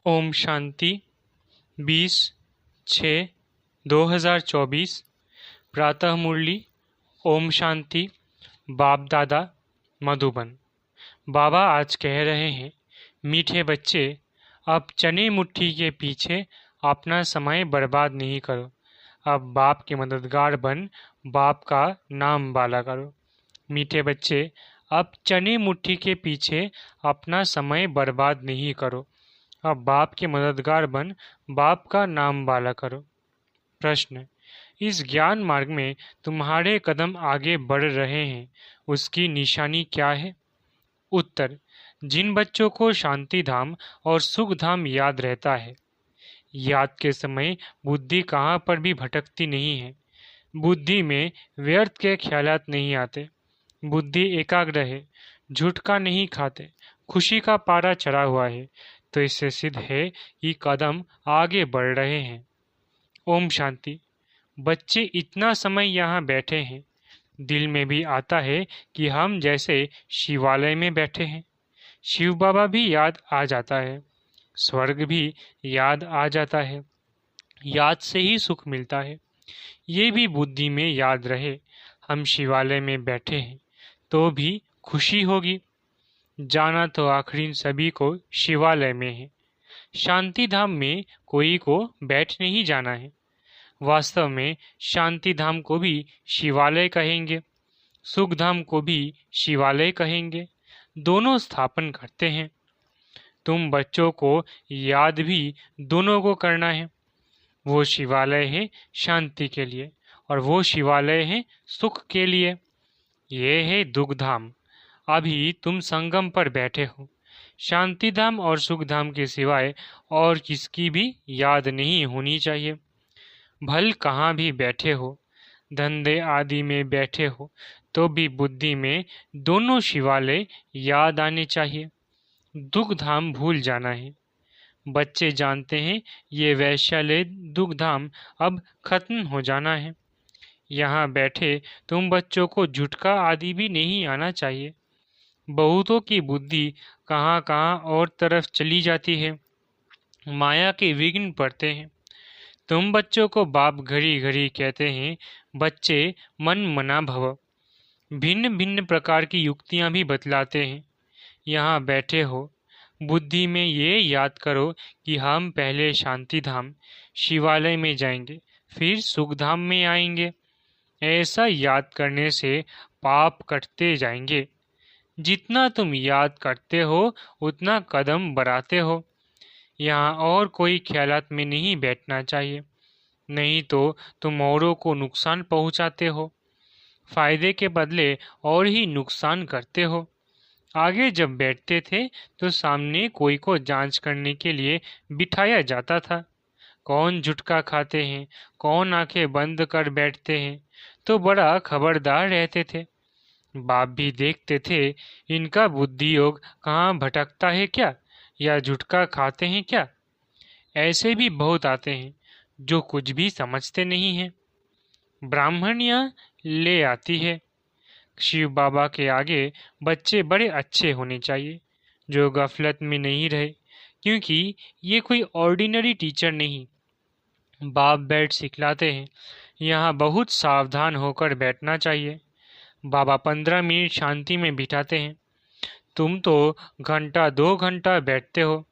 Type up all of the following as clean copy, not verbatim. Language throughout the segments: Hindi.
ओम शांति 20/6/2024 प्रातः मुरली। ओम शांति। बाप दादा मधुबन। बाबा आज कह रहे हैं, मीठे बच्चे, अब चने मुट्ठी के पीछे अपना समय बर्बाद नहीं करो। अब बाप के मददगार बन बाप का नाम बाला करो। मीठे बच्चे, अब चने मुट्ठी के पीछे अपना समय बर्बाद नहीं करो। अब बाप के मददगार बन बाप का नाम बाला करो। प्रश्न: इस ज्ञान मार्ग में तुम्हारे कदम आगे बढ़ रहे हैं, उसकी निशानी क्या है? उत्तर: जिन बच्चों को शांति धाम और सुख धाम याद रहता है, याद के समय बुद्धि कहाँ पर भी भटकती नहीं है। बुद्धि में व्यर्थ के ख्यालात नहीं आते। बुद्धि एकाग्र है, झूठका नहीं खाते, खुशी का पारा चढ़ा हुआ है। तो इससे सिद्ध है कि कदम आगे बढ़ रहे हैं। ओम शांति। बच्चे इतना समय यहाँ बैठे हैं, दिल में भी आता है कि हम जैसे शिवालय में बैठे हैं। शिव बाबा भी याद आ जाता है, स्वर्ग भी याद आ जाता है। याद से ही सुख मिलता है। ये भी बुद्धि में याद रहे, हम शिवालय में बैठे हैं तो भी खुशी होगी। जाना तो आखिर सभी को शिवालय में है। शांति धाम में कोई को बैठ नहीं जाना है। वास्तव में शांति धाम को भी शिवालय कहेंगे, सुख धाम को भी शिवालय कहेंगे। दोनों स्थापन करते हैं। तुम बच्चों को याद भी दोनों को करना है। वो शिवालय है शांति के लिए और वो शिवालय है सुख के लिए। ये है दुख धाम। अभी तुम संगम पर बैठे हो। शांति धाम और सुख धाम के सिवाय और किसकी भी याद नहीं होनी चाहिए। भल कहाँ भी बैठे हो, धंधे आदि में बैठे हो, तो भी बुद्धि में दोनों शिवालय याद आने चाहिए। दुख धाम भूल जाना है। बच्चे जानते हैं ये वैशाल्य दुख धाम अब खत्म हो जाना है। यहाँ बैठे तुम बच्चों को झुटका आदि भी नहीं आना चाहिए। बहुतों की बुद्धि कहाँ कहाँ और तरफ चली जाती है। माया के विघ्न पड़ते हैं। तुम बच्चों को बाप घड़ी घड़ी कहते हैं, बच्चे मन मना भव। भिन्न भिन्न प्रकार की युक्तियाँ भी बतलाते हैं। यहाँ बैठे हो, बुद्धि में ये याद करो कि हम पहले शांति धाम शिवालय में जाएंगे, फिर सुख धाम में आएंगे। ऐसा याद करने से पाप कटते जाएंगे। जितना तुम याद करते हो उतना कदम बढ़ाते हो। यहाँ और कोई ख्यालात में नहीं बैठना चाहिए, नहीं तो तुम औरों को नुकसान पहुँचाते हो। फायदे के बदले और ही नुकसान करते हो। आगे जब बैठते थे तो सामने कोई को जांच करने के लिए बिठाया जाता था। कौन झुटका खाते हैं, कौन आंखें बंद कर बैठते हैं, तो बड़ा खबरदार रहते थे। बाप भी देखते थे, इनका बुद्धि योग कहाँ भटकता है क्या, या झुटका खाते हैं क्या। ऐसे भी बहुत आते हैं जो कुछ भी समझते नहीं हैं। ब्राह्मणियाँ ले आती है। शिव बाबा के आगे बच्चे बड़े अच्छे होने चाहिए, जो गफलत में नहीं रहे, क्योंकि ये कोई ऑर्डिनरी टीचर नहीं। बाप बैठ सिखलाते हैं, यहाँ बहुत सावधान होकर बैठना चाहिए। बाबा 15 मिनट शांति में बिठाते हैं। तुम तो घंटा 2 घंटा बैठते हो।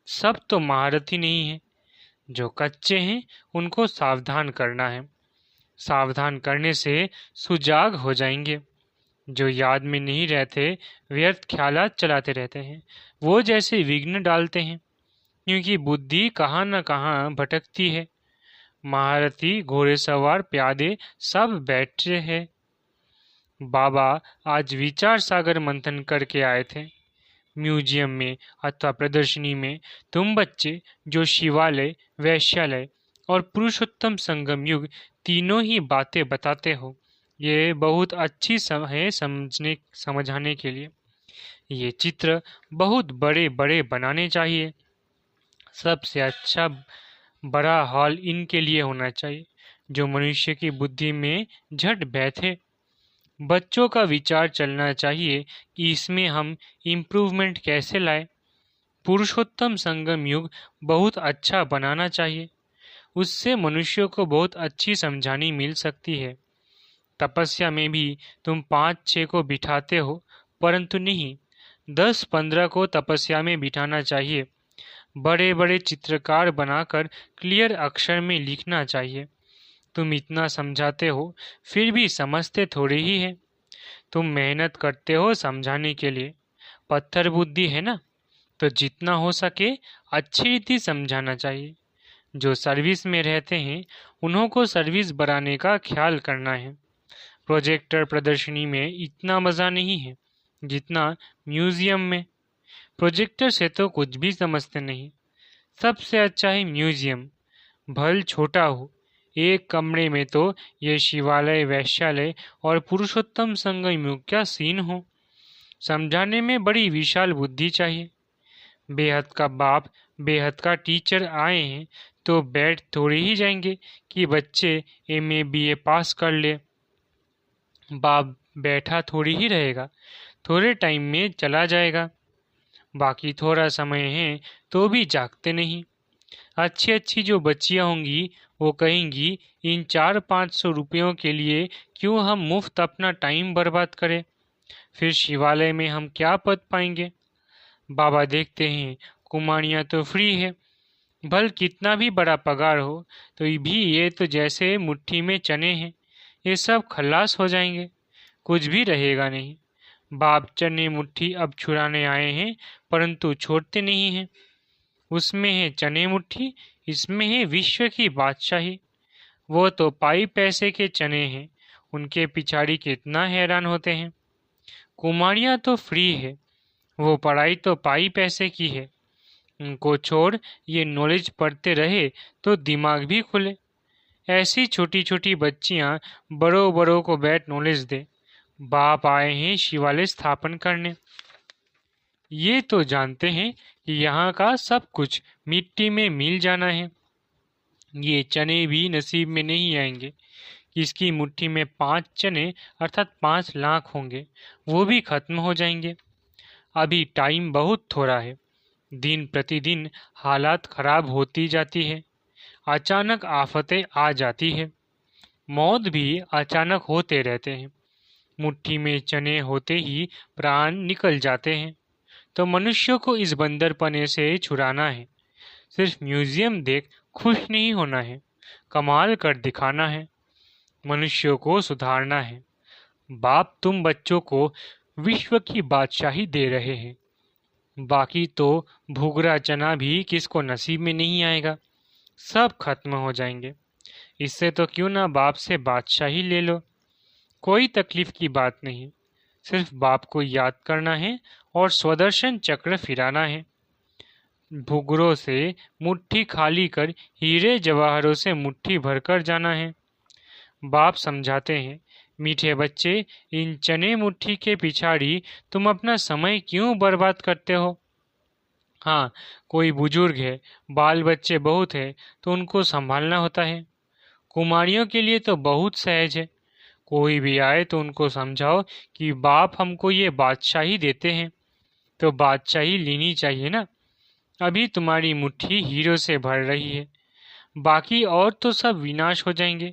सब तो महारथी नहीं है। जो कच्चे हैं उनको सावधान करना है। सावधान करने से सुजाग हो जाएंगे। जो याद में नहीं रहते, व्यर्थ ख्यालात चलाते रहते हैं, वो जैसे विघ्न डालते हैं, क्योंकि बुद्धि कहाँ न कहाँ भटकती है। महारथी, घोड़े सवार, प्यादे सब बैठे हैं। बाबा आज विचार सागर मंथन करके आए थे। म्यूजियम में अथवा प्रदर्शनी में तुम बच्चे जो शिवालय, वैश्यालय और पुरुषोत्तम संगम युग तीनों ही बातें बताते हो, ये बहुत अच्छी है समझाने के लिए। ये चित्र बहुत बड़े बड़े बनाने चाहिए। सबसे अच्छा बड़ा हॉल इनके लिए होना चाहिए, जो मनुष्य की बुद्धि में झट बैठे। बच्चों का विचार चलना चाहिए कि इसमें हम इम्प्रूवमेंट कैसे लाएं। पुरुषोत्तम संगम युग बहुत अच्छा बनाना चाहिए। उससे मनुष्यों को बहुत अच्छी समझानी मिल सकती है। तपस्या में भी तुम 5-6 को बिठाते हो, परंतु नहीं, 10-15 को तपस्या में बिठाना चाहिए। बड़े बड़े चित्रकार बनाकर क्लियर अक्षर में लिखना चाहिए। तुम इतना समझाते हो, फिर भी समझते थोड़ी ही है। तुम मेहनत करते हो समझाने के लिए, पत्थर बुद्धि है ना, तो जितना हो सके अच्छी रीति समझाना चाहिए। जो सर्विस में रहते हैं उन्हों को सर्विस बढ़ाने का ख्याल करना है। प्रोजेक्टर प्रदर्शनी में इतना मज़ा नहीं है जितना म्यूजियम में। प्रोजेक्टर से तो कुछ भी समझते नहीं। सबसे अच्छा है म्यूजियम, भल छोटा हो। एक कमरे में तो ये शिवालय, वैश्यालय और पुरुषोत्तम संगम युग का सीन हो। समझाने में बड़ी विशाल बुद्धि चाहिए। बेहद का बाप, बेहद का टीचर आए हैं तो बैठ थोड़ी ही जाएंगे कि बच्चे एमए बीए पास कर ले। बाप बैठा थोड़ी ही रहेगा, थोड़े टाइम में चला जाएगा। बाकी थोड़ा समय है तो भी जागते नहीं। अच्छी अच्छी जो बच्चियां होंगी वो कहेंगी, इन 400-500 रुपयों के लिए क्यों हम मुफ्त अपना टाइम बर्बाद करें। फिर शिवालय में हम क्या पद पाएंगे। बाबा देखते हैं कुमारियाँ तो फ्री है, भल कितना भी बड़ा पगार हो तो भी ये तो जैसे मुट्ठी में चने हैं, ये सब खल्लास हो जाएंगे, कुछ भी रहेगा नहीं। बाप चने मुट्ठी अब छुड़ाने आए हैं, परंतु छोड़ते नहीं हैं। उसमें है चने मुट्ठी, इसमें है विश्व की बादशाही। वो तो पाई पैसे के चने हैं, उनके पिछाड़ी कितना हैरान होते हैं। कुमारियाँ तो फ्री है, वो पढ़ाई तो पाई पैसे की है। उनको छोड़ ये नॉलेज पढ़ते रहे तो दिमाग भी खुले। ऐसी छोटी छोटी बच्चियां बड़ों बड़ों को बैठ नॉलेज दे। बाप आए हैं शिवालय स्थापन करने। ये तो जानते हैं कि यहाँ का सब कुछ मिट्टी में मिल जाना है। ये चने भी नसीब में नहीं आएंगे। किसकी मुट्ठी में 5 चने अर्थात 5 लाख होंगे, वो भी खत्म हो जाएंगे। अभी टाइम बहुत थोड़ा है। दिन प्रतिदिन हालात खराब होती जाती है। अचानक आफतें आ जाती है। मौत भी अचानक होते रहते हैं। मुट्ठी में चने होते ही प्राण निकल जाते हैं। तो मनुष्य को इस बंदरपने से छुड़ाना है। सिर्फ म्यूजियम देख खुश नहीं होना है, कमाल कर दिखाना है। मनुष्यों को सुधारना है। बाप तुम बच्चों को विश्व की बादशाही दे रहे हैं। बाकी तो भुगरा चना भी किसको नसीब में नहीं आएगा, सब खत्म हो जाएंगे। इससे तो क्यों ना बाप से बादशाही ले लो। कोई तकलीफ की बात नहीं, सिर्फ बाप को याद करना है और स्वदर्शन चक्र फिराना है। भुगरों से मुट्ठी खाली कर हीरे जवाहरों से मुट्ठी भरकर जाना है। बाप समझाते हैं, मीठे बच्चे, इन चने मुट्ठी के पिछाड़ी तुम अपना समय क्यों बर्बाद करते हो। हाँ, कोई बुजुर्ग है, बाल बच्चे बहुत है तो उनको संभालना होता है। कुमारियों के लिए तो बहुत सहज है। कोई भी आए तो उनको समझाओ कि बाप हमको ये बादशाही देते हैं तो बादशाही लेनी चाहिए ना। अभी तुम्हारी मुट्ठी हीरो से भर रही है, बाकी और तो सब विनाश हो जाएंगे।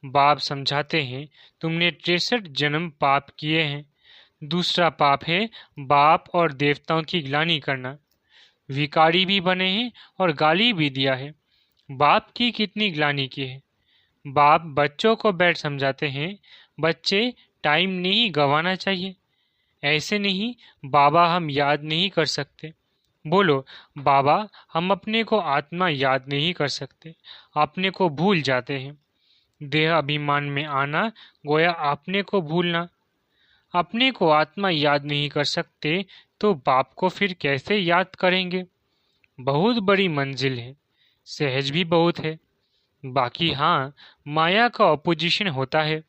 बाप समझाते हैं, तुमने 63 जन्म पाप किए हैं। दूसरा पाप है बाप और देवताओं की ग्लानि करना। भिखारी भी बने हैं और गाली भी दिया है। बाप की कितनी ग्लानि की है। बाप बच्चों को बैठ समझाते हैं, बच्चे टाइम नहीं गंवाना चाहिए। ऐसे नहीं, बाबा हम याद नहीं कर सकते। बोलो, बाबा हम अपने को आत्मा याद नहीं कर सकते, अपने को भूल जाते हैं। देह अभिमान में आना गोया अपने को भूलना। अपने को आत्मा याद नहीं कर सकते तो बाप को फिर कैसे याद करेंगे। बहुत बड़ी मंजिल है, सहज भी बहुत है। बाकी हाँ, माया का ऑपोजिशन होता है।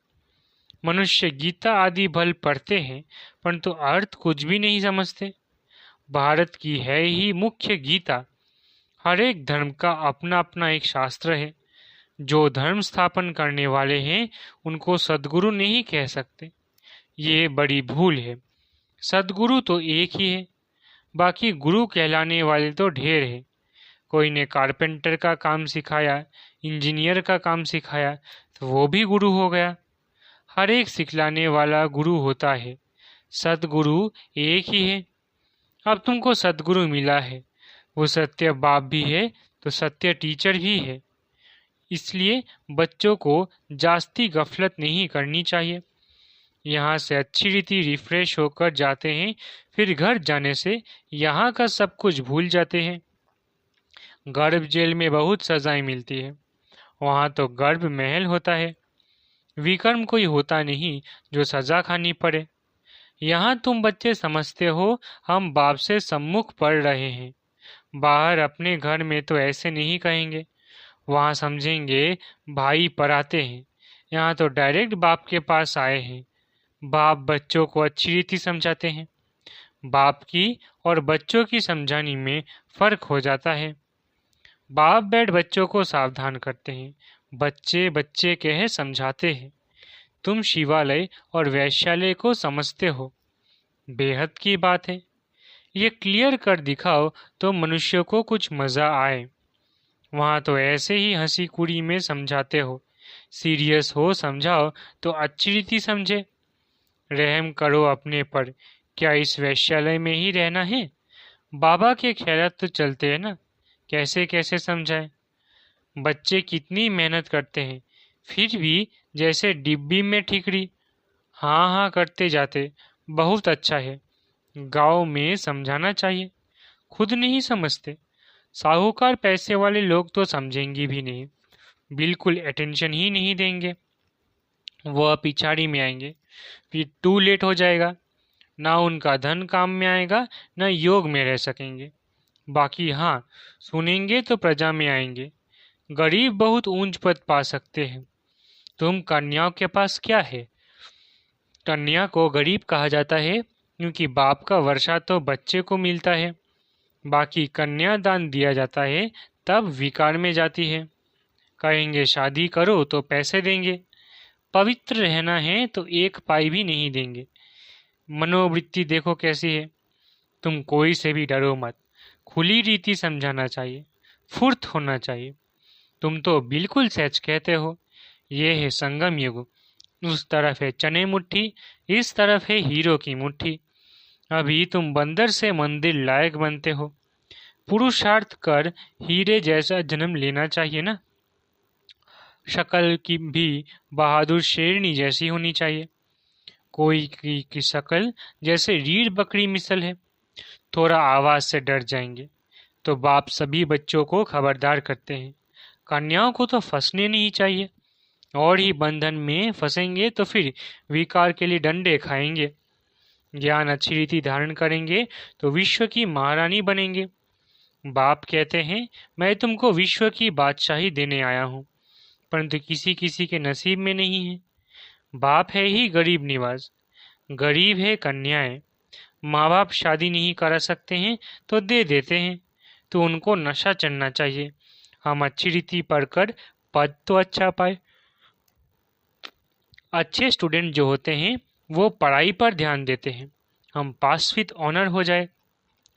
मनुष्य गीता आदि भल पढ़ते हैं परंतु अर्थ कुछ भी नहीं समझते। भारत की है ही मुख्य गीता। हर एक धर्म का अपना अपना एक शास्त्र है। जो धर्म स्थापन करने वाले हैं उनको सद्गुरु नहीं कह सकते, ये बड़ी भूल है। सद्गुरु तो एक ही है। बाकी गुरु कहलाने वाले तो ढेर है। कोई ने कारपेंटर का काम सिखाया, इंजीनियर का काम सिखाया, तो वो भी गुरु हो गया। हर एक सिखलाने वाला गुरु होता है। सतगुरु एक ही है। अब तुमको सतगुरु मिला है, वो सत्य बाप भी है तो सत्य टीचर भी है। इसलिए बच्चों को जास्ती गफलत नहीं करनी चाहिए। यहाँ से अच्छी रीति रिफ्रेश होकर जाते हैं, फिर घर जाने से यहाँ का सब कुछ भूल जाते हैं। गर्भ जेल में बहुत सजाएं मिलती है, वहाँ तो गर्भ महल होता है। विकर्म कोई होता नहीं जो सजा खानी पड़े। यहाँ तुम बच्चे समझते हो हम बाप से सम्मुख पढ़ रहे हैं। बाहर अपने घर में तो ऐसे नहीं कहेंगे, वहाँ समझेंगे भाई पढ़ाते हैं। यहाँ तो डायरेक्ट बाप के पास आए हैं। बाप बच्चों को अच्छी रीति समझाते हैं। बाप की और बच्चों की समझाने में फर्क हो जाता है। बाप बैठ बच्चों को सावधान करते हैं, बच्चे बच्चे कहे समझाते हैं। तुम शिवालय और वैश्यालय को समझते हो, बेहद की बात है। ये क्लियर कर दिखाओ तो मनुष्य को कुछ मजा आए। वहाँ तो ऐसे ही हंसी कुड़ी में समझाते हो, सीरियस हो समझाओ तो अच्छी रीति समझे। रहम करो अपने पर, क्या इस वैश्यालय में ही रहना है? बाबा के खैरात तो चलते हैं ना, कैसे कैसे समझाए। बच्चे कितनी मेहनत करते हैं, फिर भी जैसे डिब्बी में ठिकरी, हाँ हाँ करते जाते। बहुत अच्छा है। गांव में समझाना चाहिए, खुद नहीं समझते। साहूकार पैसे वाले लोग तो समझेंगे भी नहीं, बिल्कुल अटेंशन ही नहीं देंगे। वह पिछाड़ी में आएंगे, फिर टू लेट हो जाएगा। ना उनका धन काम में आएगा, ना योग में रह सकेंगे। बाकी हाँ, सुनेंगे तो प्रजा में आएंगे। गरीब बहुत ऊंच पद पा सकते हैं। तुम कन्याओं के पास क्या है? कन्या को गरीब कहा जाता है क्योंकि बाप का वर्षा तो बच्चे को मिलता है। बाकी कन्यादान दिया जाता है तब विकार में जाती है। कहेंगे शादी करो तो पैसे देंगे, पवित्र रहना है तो एक पाई भी नहीं देंगे। मनोवृत्ति देखो कैसी है। तुम कोई से भी डरो मत, खुली रीति समझाना चाहिए, फुर्त होना चाहिए। तुम तो बिल्कुल सच कहते हो। ये है संगम युग। उस तरफ है चने मुट्ठी, इस तरफ है हीरो की मुट्ठी। अभी तुम बंदर से मंदिर लायक बनते हो। पुरुषार्थ कर हीरे जैसा जन्म लेना चाहिए ना। शक्ल की भी बहादुर शेरनी जैसी होनी चाहिए। कोई की शक्ल जैसे रीढ़ बकरी मिसल है, थोड़ा आवाज से डर जाएंगे। तो बाप सभी बच्चों को खबरदार करते हैं, कन्याओं को तो फंसने नहीं चाहिए। और ही बंधन में फंसेंगे तो फिर विकार के लिए डंडे खाएंगे। ज्ञान अच्छी रीति धारण करेंगे तो विश्व की महारानी बनेंगे। बाप कहते हैं मैं तुमको विश्व की बादशाही देने आया हूँ, परंतु किसी किसी के नसीब में नहीं है। बाप है ही गरीब निवाज, गरीब है कन्याएं। माँ बाप शादी नहीं करा सकते हैं तो दे देते हैं, तो उनको नशा चढ़ना चाहिए। हम अच्छी रीति पढ़कर पद तो अच्छा पाए। अच्छे स्टूडेंट जो होते हैं वो पढ़ाई पर ध्यान देते हैं। हम पास विद ऑनर हो जाए,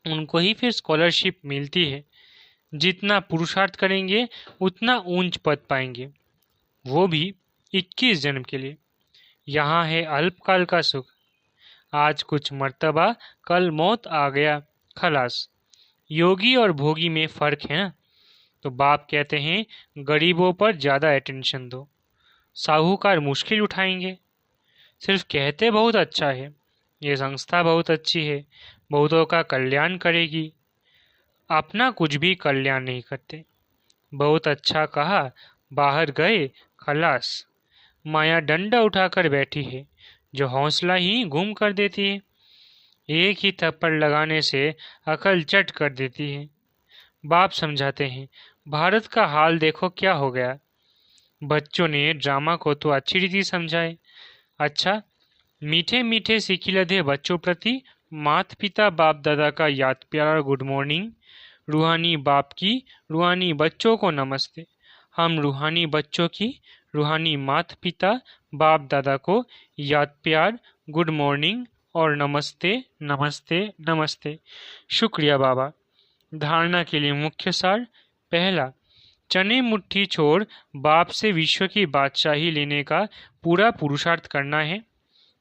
उनको ही फिर स्कॉलरशिप मिलती है। जितना पुरुषार्थ करेंगे उतना ऊंच पद पाएंगे, वो भी 21 जन्म के लिए। यहाँ है अल्पकाल का सुख, आज कुछ मर्तबा कल मौत आ गया खलास। योगी और भोगी में फर्क है ना। तो बाप कहते हैं गरीबों पर ज़्यादा अटेंशन दो, साहूकार मुश्किल उठाएंगे। सिर्फ कहते बहुत अच्छा है, ये संस्था बहुत अच्छी है, बहुतों का कल्याण करेगी, अपना कुछ भी कल्याण नहीं करते। बहुत अच्छा कहा, बाहर गए खलास। माया डंडा उठाकर बैठी है, जो हौसला ही गुम कर देती है। एक ही थप्पड़ लगाने से अकल चट कर देती है। बाप समझाते हैं भारत का हाल देखो क्या हो गया। बच्चों ने ड्रामा को तो अच्छी रीति समझाए। अच्छा, मीठे मीठे सिखिलधे बच्चों प्रति मात पिता बाप दादा का याद प्यारा गुड मॉर्निंग। रूहानी बाप की रूहानी बच्चों को नमस्ते। हम रूहानी बच्चों की रूहानी मात पिता बाप दादा को याद प्यार गुड मॉर्निंग और नमस्ते नमस्ते नमस्ते। शुक्रिया बाबा। धारणा के लिए मुख्य सार। पहला, चने मुट्ठी छोड़ बाप से विश्व की बादशाही लेने का पूरा पुरुषार्थ करना है।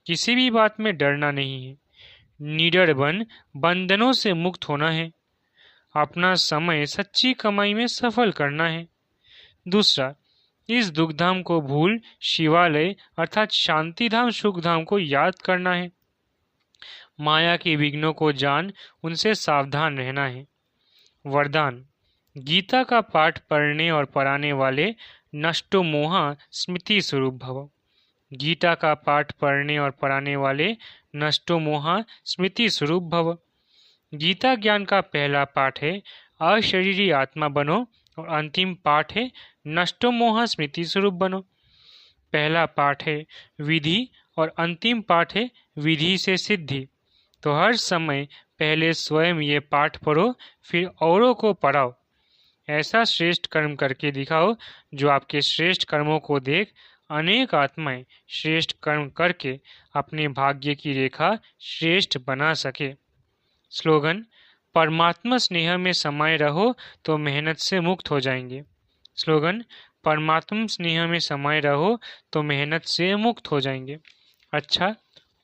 किसी भी बात में डरना नहीं है। निडर बन बंधनों से मुक्त होना है। अपना समय सच्ची कमाई में सफल करना है। दूसरा, इस दुखधाम को भूल शिवालय अर्थात शांतिधाम सुखधाम को याद करना है। माया के विघ्नों को जान उनसे सावधान रहना है। वरदान, गीता का पाठ पढ़ने और पढ़ाने वाले नष्टो मोहा स्मृति स्वरूप भव। गीता का पाठ पढ़ने और पढ़ाने वाले नष्टो मोहा स्मृति स्वरूप भव। गीता ज्ञान का पहला पाठ है अशरीरी आत्मा बनो और अंतिम पाठ है नष्टो मोहा स्मृति स्वरूप बनो। पहला पाठ है विधि और अंतिम पाठ है विधि से सिद्धि। तो हर समय पहले स्वयं ये पाठ पढ़ो, फिर औरों को पढ़ाओ। ऐसा श्रेष्ठ कर्म करके दिखाओ जो आपके श्रेष्ठ कर्मों को देख अनेक आत्माएं श्रेष्ठ कर्म करके अपने भाग्य की रेखा श्रेष्ठ बना सके। स्लोगन, परमात्मा स्नेह में समाये रहो तो मेहनत से मुक्त हो जाएंगे। स्लोगन, परमात्मा स्नेह में समाये रहो तो मेहनत से मुक्त हो जाएंगे। अच्छा,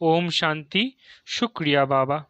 ओम शांति। शुक्रिया बाबा।